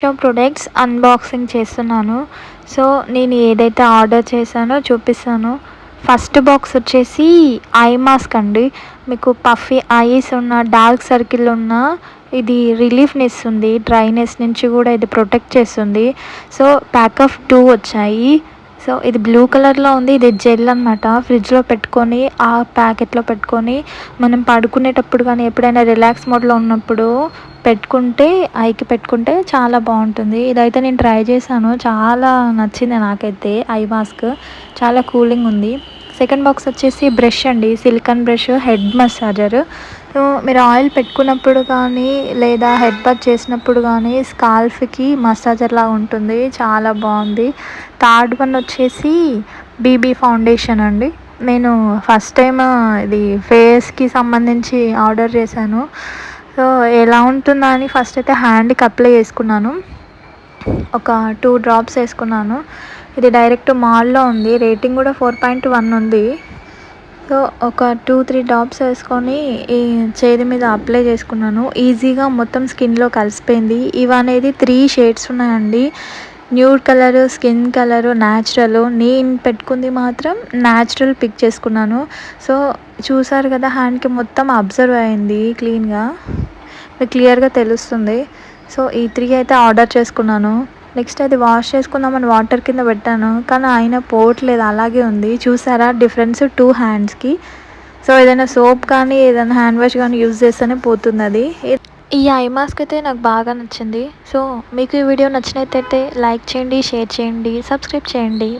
Products unboxing చేస్తున్నాను. So, నేను ఏదైతే ఆర్డర్ చేశానో చూపిస్తాను. ఫస్ట్ బాక్స్ వచ్చేసి ఐ మాస్క్ అండి. మీకు పఫీ ఐస్ ఉన్న, డార్క్ సర్కిల్ ఉన్న ఇది రిలీఫ్‌నిస్తుంది. డ్రైనెస్ నుంచి కూడా ఇది ప్రొటెక్ట్ చేస్తుంది. సో, ప్యాక్ ఆఫ్ 2 వచ్చాయి. సో, ఇది బ్లూ కలర్‌లో ఉంది. ఇది జెల్ అనమాట. ఫ్రిడ్జ్‌లో పెట్టుకొని, ఆ ప్యాకెట్‌లో పెట్టుకొని మనం పడుకునేటప్పుడు కానీ, ఎప్పుడైనా రిలాక్స్ మోడ్‌లో ఉన్నప్పుడు పెట్టుకుంటే, ఐకి పెట్టుకుంటే చాలా బాగుంటుంది. ఇదైతే నేను ట్రై చేశాను. చాలా నచ్చింది నాకైతే ఐ మాస్క్. చాలా కూలింగ్ ఉంది. సెకండ్ బాక్స్ వచ్చేసి బ్రష్ అండి. Silicon brush, head massager. So, మీరు ఆయిల్ పెట్టుకున్నప్పుడు కానీ, లేదా హెడ్ బాత్ చేసినప్పుడు కానీ స్కాల్ఫ్‌కి మసాజర్‌లా ఉంటుంది. చాలా బాగుంది. థర్డ్ వన్ వచ్చేసి బీబీ ఫౌండేషన్ అండి. నేను ఫస్ట్ టైమ్ ఇది ఫేస్‌కి సంబంధించి ఆర్డర్ చేశాను. సో, ఎలా ఉంటుందా అని ఫస్ట్ అయితే హ్యాండ్‌కి అప్లై చేసుకున్నాను. ఒక 2 డ్రాప్స్ వేసుకున్నాను. ఇది డైరెక్ట్ మాల్‌లో ఉంది. రేటింగ్ కూడా 4.1 ఉంది. సో, ఒక 2, 3 డ్రాప్స్ వేసుకొని ఈ చేతి మీద అప్లై చేసుకున్నాను. ఈజీగా మొత్తం స్కిన్‌లో కలిసిపోయింది. ఇవనేది 3 షేడ్స్ ఉన్నాయండి. Nude colour, skin colour, natural. నేను పెట్టుకుంది మాత్రం న్యాచురల్ పిక్ చేసుకున్నాను. సో, చూసారు కదా, హ్యాండ్‌కి మొత్తం అబ్జర్వ్ అయింది క్లీన్‌గా. మీకు క్లియర్‌గా తెలుస్తుంది. సో, ఈ 3 అయితే ఆర్డర్ చేసుకున్నాను. నెక్స్ట్ అది వాష్ చేసుకుందామని వాటర్ కింద పెట్టాను. కానీ అయినా పోవట్లేదు, అలాగే ఉంది. చూసారా డిఫరెన్స్ 2 హ్యాండ్స్‌కి. సో, ఏదైనా సోప్ కానీ, ఏదైనా హ్యాండ్ వాష్ కానీ యూజ్ చేస్తేనే పోతుందది. ఈ ఐ మాస్క్ అయితే నాకు బాగా నచ్చింది. సో, మీకు ఈ వీడియో నచ్చినట్టయితే లైక్ చేయండి, షేర్ చేయండి, సబ్స్క్రైబ్ చేయండి.